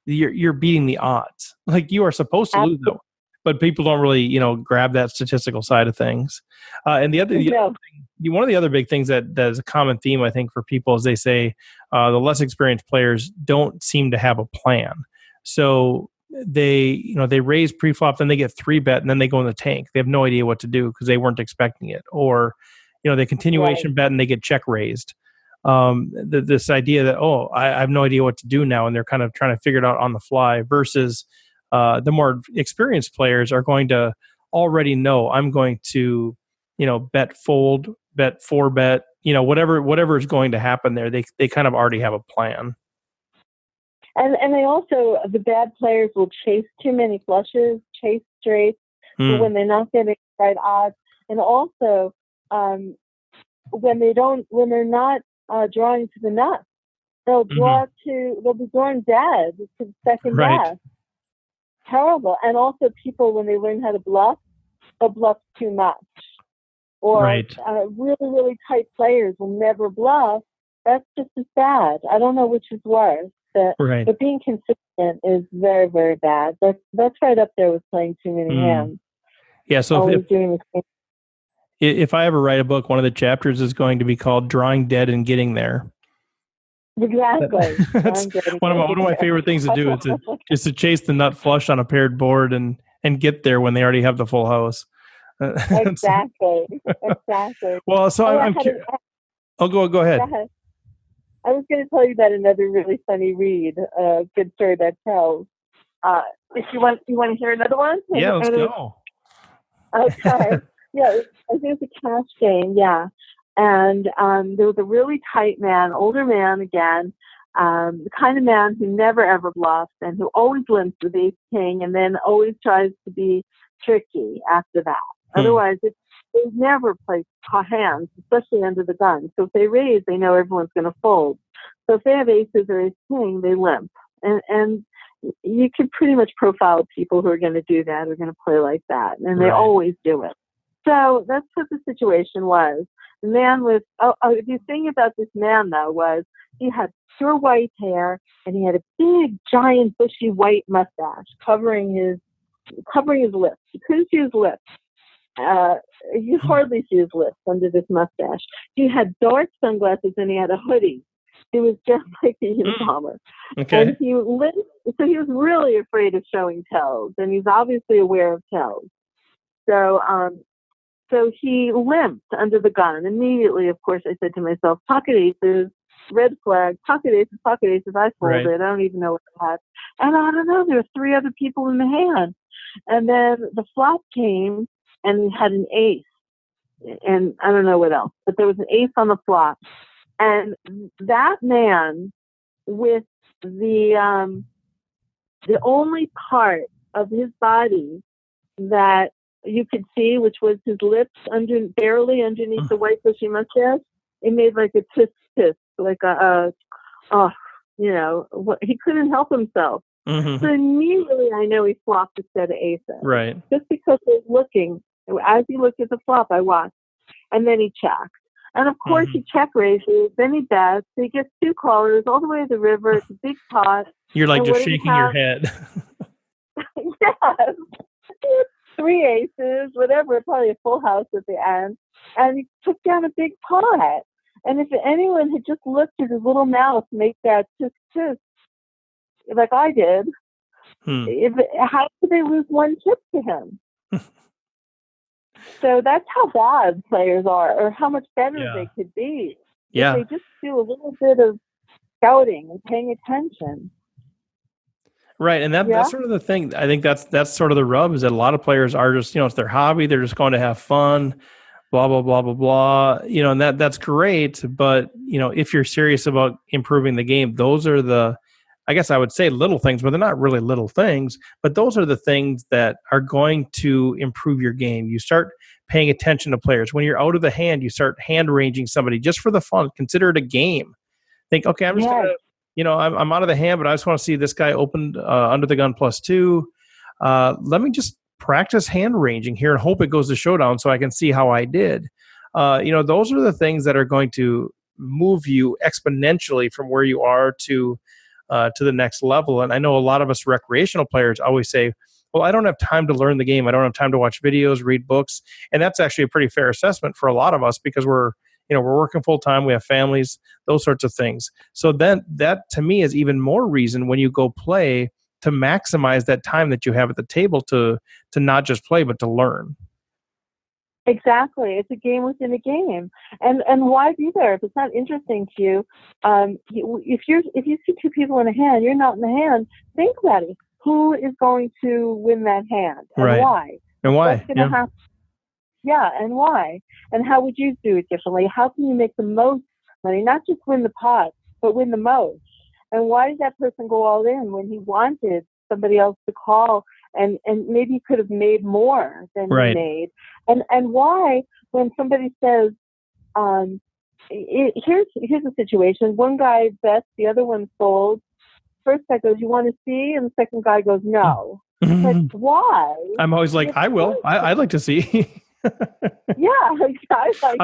you're beating the odds. Like, you are supposed to lose that one. But people don't really grab that statistical side of things. And the other No. one of the other big things that is a common theme, I think, for people is they say the less experienced players don't seem to have a plan. So they raise pre-flop, then they get 3-bet, and then they go in the tank. They have no idea what to do because they weren't expecting it. Or they continuation bet and they get check raised. This idea that, I have no idea what to do now, and they're kind of trying to figure it out on the fly, versus the more experienced players are going to already know, I'm going to bet fold, bet 4-bet, whatever is going to happen there. They kind of already have a plan. And they also, the bad players will chase too many flushes, chase straights when they're not getting the right odds, and also when they're not drawing to the nuts, they'll be drawing dead to the second Right. best. Terrible. And also, people, when they learn how to bluff, they'll bluff too much. Or Right. Really, really tight players will never bluff. That's just as bad. I don't know which is worse. Right. But being consistent is very, very bad. That's right up there with playing too many hands. Yeah. So Always doing the same. if I ever write a book, one of the chapters is going to be called "Drawing Dead and Getting There." Exactly. That's one of my favorite things to do is to chase the nut flush on a paired board and get there when they already have the full house. Exactly. Well, so I'm curious. Oh, go ahead. I was going to tell you about another really funny read, a good story that tells. If you want to hear another one? Yeah, let's go. Okay. Yeah, I think it's a cash game. Yeah, and there was a really tight man, older man again, the kind of man who never ever bluffs and who always limps with ace king, and then always tries to be tricky after that. Otherwise, they never play hands, especially under the gun. So if they raise, they know everyone's going to fold. So if they have aces or ace king, they limp. And you can pretty much profile people who are going to do that, who are going to play like that. And they always do it. So that's what the situation was. The man was, the thing about this man, though, was he had pure white hair and he had a big, giant, bushy white mustache covering his lips. You couldn't see his lips. You hardly see his lips under this mustache. He had dark sunglasses and he had a hoodie. He was just like a Unabomber. Okay. And he was really afraid of showing tells, and he's obviously aware of tells. So he limped under the gun. Immediately, of course, I said to myself, pocket aces, red flag, pocket aces, I folded. Right. I don't even know what I had. And I don't know, there were 3 other people in the hand. And then the flop came, and we had an ace. And I don't know what else, but there was an ace on the flop. And that man, with the only part of his body that you could see, which was his lips barely underneath the white bushy mustache, it made like a tisk, like he couldn't help himself. Mm-hmm. So immediately I know he flopped a set of aces. Right. Just because I was looking, as he looked at the flop, I watched. And then he checked. And of course he check raises, then he bets, he gets 2 callers all the way to the river, it's a big pot. You're like just shaking your head. Yes. 3 aces, whatever, probably a full house at the end. and he took down a big pot. And if anyone had just looked at his little mouth make that tisk tisk like I did, how could they lose one chip to him? So that's how bad players are, or how much better they could be if they just do a little bit of scouting and paying attention. Right, and that's sort of the thing. I think that's sort of the rub, is that a lot of players are just, it's their hobby. They're just going to have fun, blah blah blah blah blah. And that's great. But if you're serious about improving the game, those are the, I guess I would say, little things, but they're not really little things. But those are the things that are going to improve your game. You start paying attention to players. When you're out of the hand, you start hand ranging somebody just for the fun. Consider it a game. Think, okay, I'm just gonna. I'm out of the hand, but I just want to see this guy opened under the gun +2. Let me just practice hand ranging here and hope it goes to showdown so I can see how I did. Those are the things that are going to move you exponentially from where you are to the next level. And I know a lot of us recreational players always say, well, I don't have time to learn the game. I don't have time to watch videos, read books. And that's actually a pretty fair assessment for a lot of us, because we're working full time, we have families, those sorts of things. So then that to me is even more reason when you go play to maximize that time that you have at the table to not just play, but to learn. Exactly. It's a game within a game. And why be there if it's not interesting to you? If you see two people in a hand, you're not in the hand, think about it. Who is going to win that hand? And why? And why? What's going to happen? Yeah, and why? And how would you do it differently? How can you make the most money? Not just win the pot, but win the most. And why did that person go all in when he wanted somebody else to call and maybe he could have made more than he made? And why, when somebody says, here's a situation, one guy bets, the other one folds. First guy goes, you want to see? And the second guy goes, no. But why? I'm always like, I will. I'd like to see. I'm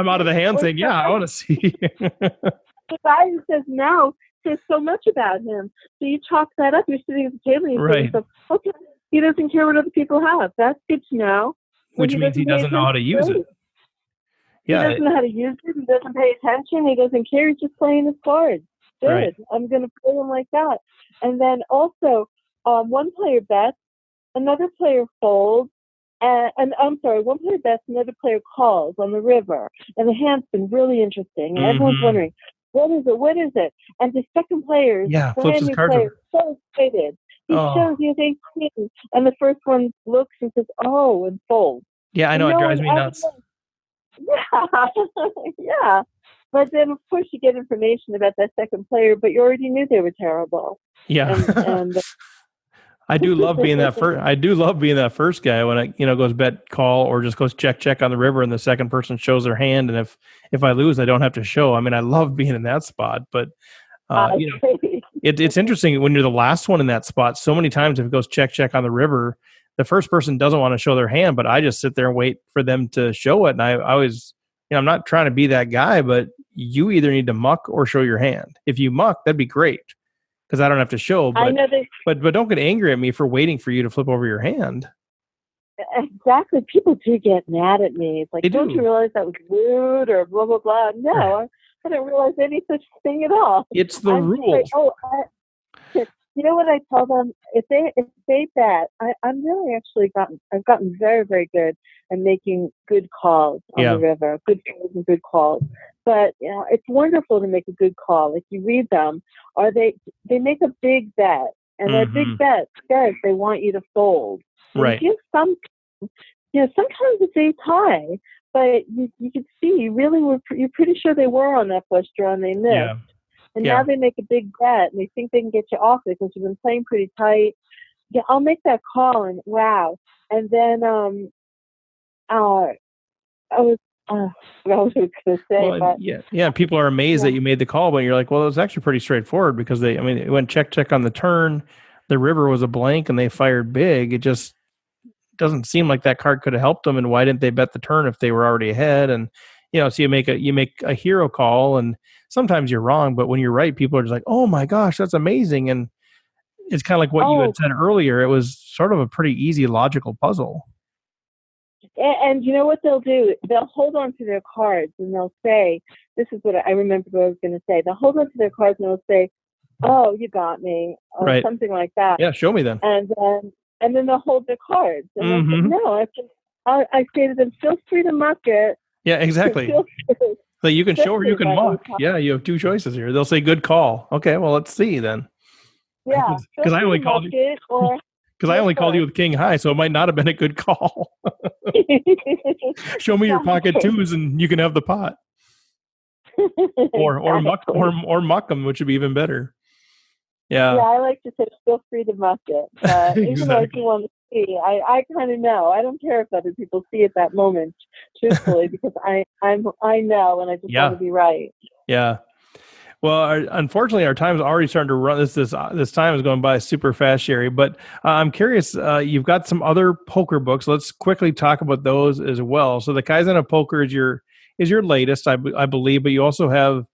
out of the hand saying, I want to see. The guy who says no says so much about him. So you chalk that up. You're sitting at the table and you say to yourself, okay, he doesn't care what other people have. That's good to know. Which means he doesn't know how to use it. He doesn't know how to use it. He doesn't pay attention. He doesn't care. He's just playing his cards. Good. Right. I'm going to play him like that. And then also, one player bets, another player folds, and I'm sorry, one player bets, another player calls on the river. And the hand's been really interesting. And everyone's wondering, what is it? And the second player, flips his cards over. So excited. He shows you his 18. And the first one looks and says, oh, and folds. Yeah, I know. It drives me nuts. Yeah. But then, of course, you get information about that second player, but you already knew they were terrible. Yeah. And I do love being that first. I do love being that first guy when it goes bet call or just goes check on the river, and the second person shows their hand. And if I lose, I don't have to show. I mean, I love being in that spot. But it's interesting when you're the last one in that spot. So many times, if it goes check on the river, the first person doesn't want to show their hand, but I just sit there and wait for them to show it. And I always, I'm not trying to be that guy, but you either need to muck or show your hand. If you muck, that'd be great, because I don't have to show. But, I know but don't get angry at me for waiting for you to flip over your hand. Exactly. People do get mad at me. It's like, don't you realize that was rude or blah, blah, blah? No, I don't realize any such thing at all. It's the rules. Like, you know what I tell them? If they bet, I've gotten very, very good at making good calls on the river, good calls and good calls. But it's wonderful to make a good call. If you read them, they make a big bet, and their big bet says they want you to fold. And you give some, sometimes it's a tie, but you can see you're pretty sure they were on that flush draw and they missed. Yeah. And now they make a big bet and they think they can get you off it because you've been playing pretty tight. Yeah, I'll make that call and wow. And then I was going to say, people are amazed that you made the call, but you're like, well, it was actually pretty straightforward because it went check on the turn. The river was a blank and they fired big. It just doesn't seem like that card could have helped them. And why didn't they bet the turn if they were already ahead? And so you make a hero call, and sometimes you're wrong, but when you're right, people are just like, oh my gosh, that's amazing. And it's kind of like what you had said earlier. It was sort of a pretty easy logical puzzle. And you know what they'll do? They'll hold on to their cards and they'll say, this is what I remember what I was going to say. They'll hold on to their cards and they'll say, oh, you got me, or Right. something like that. Yeah, show me then. And then they'll hold their cards. And they'll say, Mhm. no, I say to them, feel free to muck it. Yeah, exactly. Feel free. So you can show or you Especially can if I mock. Yeah, you have two choices here. They'll say good call. Okay, well, let's see then. Yeah, feel Because I free only to called muck you it or because I only called you with king high, so it might not have been a good call. Show me your pocket twos and you can have the pot. Or muck or muck them, which would be even better. Yeah. Yeah, I like to say feel free to muck it. But even though I do want to see, I kind of know. I don't care if other people see at that moment, truthfully, because I know and I just want to be right. Yeah. Well, unfortunately, our time's already starting to run. This time is going by super fast, Sheree. But I'm curious. You've got some other poker books. Let's quickly talk about those as well. So, the Kaizen of Poker is your latest, I believe. But you also have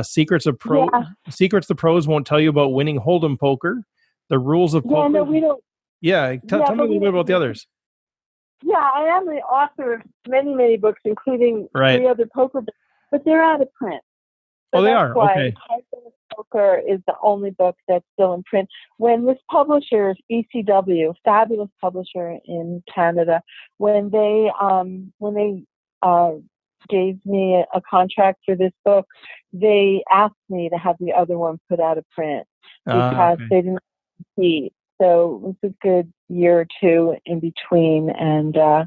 Secrets of Pro. Yeah. Secrets the Pros Won't Tell You About Winning Hold'em Poker. The Rules of Poker. Yeah, no, we don't. Yeah, tell me a little bit about the others. Yeah, I am the author of many, many books, including 3 other poker books, but they're out of print. So they are? Okay. Kaizen of Poker is the only book that's still in print. When this publisher, ECW, fabulous publisher in Canada, when they gave me a contract for this book, they asked me to have the other one put out of print because they didn't compete. So it was a good year or two in between, and so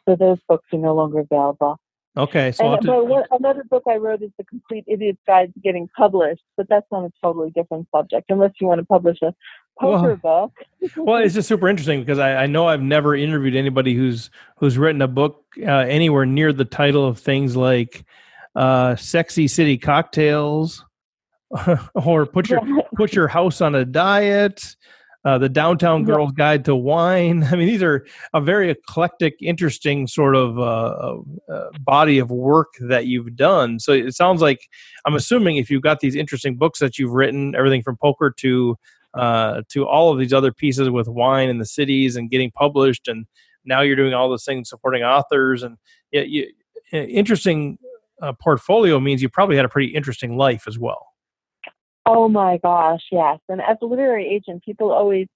those books are no longer available. Okay, so another book I wrote is The Complete Idiot's Guide to Getting Published, but that's on a totally different subject, unless you want to publish a poker book. Well, it's just super interesting because I know I've never interviewed anybody who's written a book anywhere near the title of things like Sexy City Cocktails or Put Your House on a Diet, The Downtown Girl's Guide to Wine. I mean, these are a very eclectic, interesting sort of body of work that you've done. So it sounds like, I'm assuming if you've got these interesting books that you've written, everything from poker to all of these other pieces with wine in the cities and getting published, and now you're doing all those things supporting authors, and interesting portfolio means you probably had a pretty interesting life as well. Oh my gosh, yes. And as a literary agent, people always,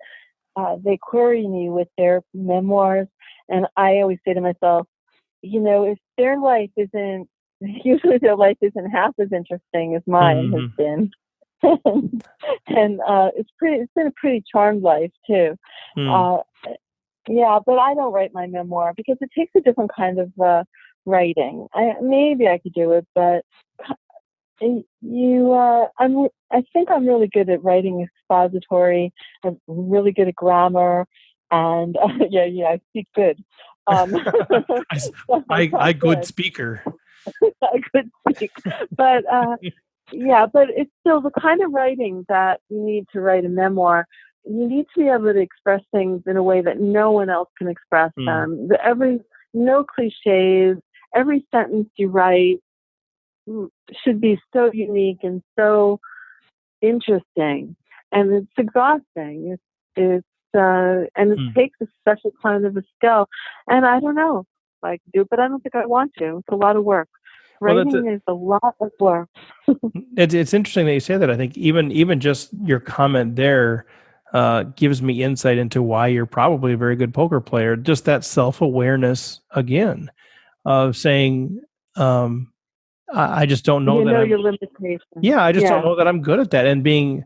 they query me with their memoirs. And I always say to myself, if their life isn't half as interesting as mine has been. And it's been a pretty charmed life too. But I don't write my memoir because it takes a different kind of writing. Maybe I could do it, but I think I'm really good at writing expository. I'm really good at grammar, and I speak good. I good speaker. I could speak, but but it's still the kind of writing that you need to write a memoir. You need to be able to express things in a way that no one else can express them. No cliches. Every sentence you write should be so unique and so interesting, and it's exhausting. It takes a special kind of a skill, and I don't know if I can do it, but I don't think I want to. It's a lot of work. Writing is a lot of work. It's interesting that you say that. I think even just your comment there gives me insight into why you're probably a very good poker player. Just that self-awareness again of saying, I just don't know that your limitations. Yeah, I just don't know that I'm good at that, and being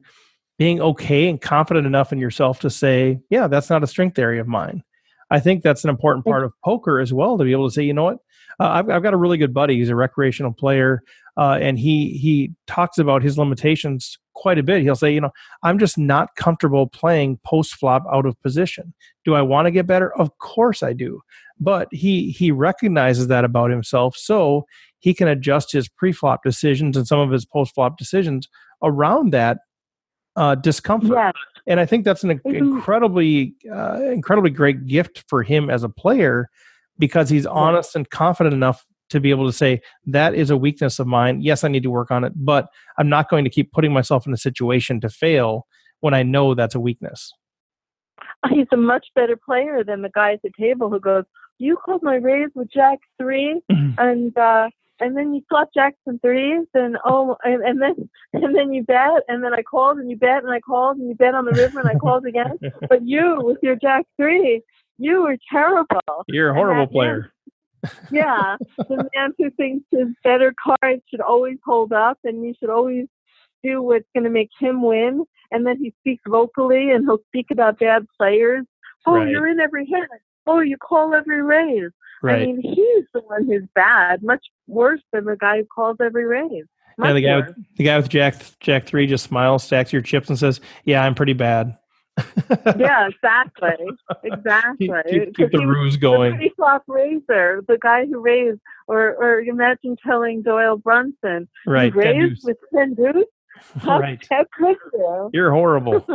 okay and confident enough in yourself to say, yeah, that's not a strength area of mine. I think that's an important part of poker as well, to be able to say, you know what, I've got a really good buddy. He's a recreational player, and he talks about his limitations quite a bit. He'll say, I'm just not comfortable playing post flop out of position. Do I want to get better? Of course I do. But he recognizes that about himself, so he can adjust his pre-flop decisions and some of his post-flop decisions around that discomfort. Yeah. And I think that's an incredibly great gift for him as a player, because he's honest and confident enough to be able to say, that is a weakness of mine. Yes, I need to work on it, but I'm not going to keep putting myself in a situation to fail when I know that's a weakness. he's a much better player than the guy at the table who goes, "You called my raise with Jack 3, and then you flop jacks and threes, and then you bet, and then I called and you bet, and I called and you bet on the river, and I called again. But you with your Jack 3, you were terrible. You're a horrible player." Yeah, the man who thinks his better cards should always hold up, and you should always do what's going to make him win. And then he speaks vocally, and he'll speak about bad players. Oh, Right. You're in every hand. Oh, you call every raise. Right. I mean, he's the one who's bad, much worse than the guy who calls every raise. Yeah, the guy with Jack 3 just smiles, stacks your chips, and says, "Yeah, I'm pretty bad." Yeah, exactly. Keep the ruse going. The pre-flop raiser, the guy who raised, or imagine telling Doyle Brunson, Right, you raised with 10 deuce? How could you? You're horrible.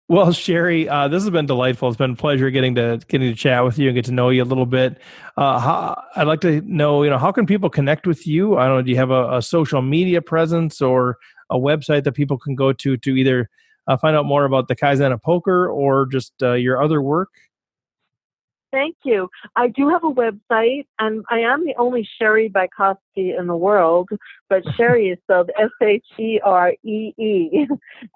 Well, Sheree, this has been delightful. It's been a pleasure getting to chat with you and get to know you a little bit. I'd like to know, how can people connect with you? I don't know. Do you have a social media presence or a website that people can go to either find out more about the Kaizen of Poker or just your other work? Thank you. I do have a website, and I am the only Sheree Bykofsky in the world, but Sheree is spelled Sheree.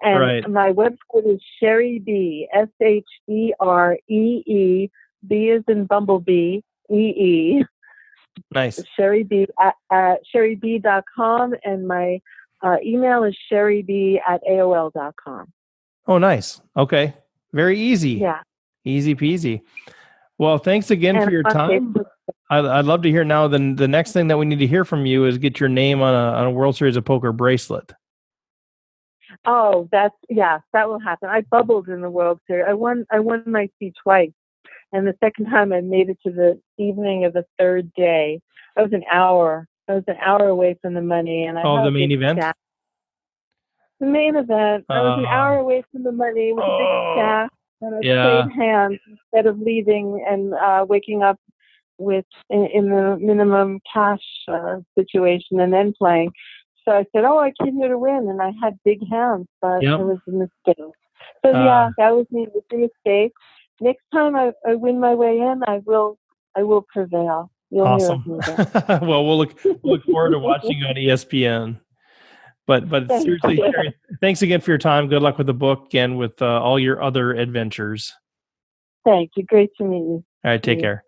And right. My website is Sheree B, Sheree, B as in Bumblebee, EE. Nice. Sheree B at ShereeB.com, and my email is ShereeB@AOL.com. Oh, nice. Okay. Very easy. Yeah. Easy peasy. Well, thanks again for your time. I'd love to hear now. Then the next thing that we need to hear from you is get your name on a World Series of Poker bracelet. Oh, that will happen. I bubbled in the World Series. I won my seat twice, and the second time I made it to the evening of the third day. I was an hour away from the money, and the main event. Stack. The main event. I was an hour away from the money with a big stack. And I played hands instead of leaving and waking up in the minimum cash situation and then playing. So I said, I came here to win, and I had big hands, but it was a mistake. So that was me. It was a mistake. Next time I win my way in, I will prevail. You'll awesome. hear of me then. Well, we'll look forward to watching you on ESPN. But seriously, Sheree, thanks again for your time. Good luck with the book and with all your other adventures. Thank you. Great to meet you. All right, take care.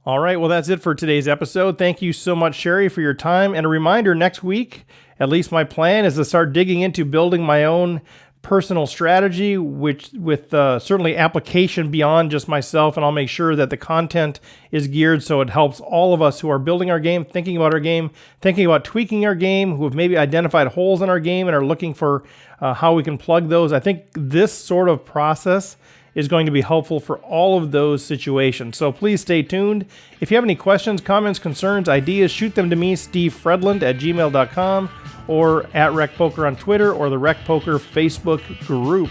All right, well, that's it for today's episode. Thank you so much, Sheree, for your time. And a reminder, next week, at least my plan is to start digging into building my own personal strategy, which with certainly application beyond just myself, and I'll make sure that the content is geared so it helps all of us who are building our game, thinking about our game, thinking about tweaking our game, who have maybe identified holes in our game and are looking for how we can plug those. I think this sort of process is going to be helpful for all of those situations. So please stay tuned. If you have any questions, comments, concerns, ideas, shoot them to me, stevefredland@gmail.com, or at Rec Poker on Twitter, or the Rec Poker Facebook group.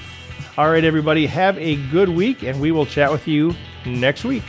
All right, everybody, have a good week, and we will chat with you next week.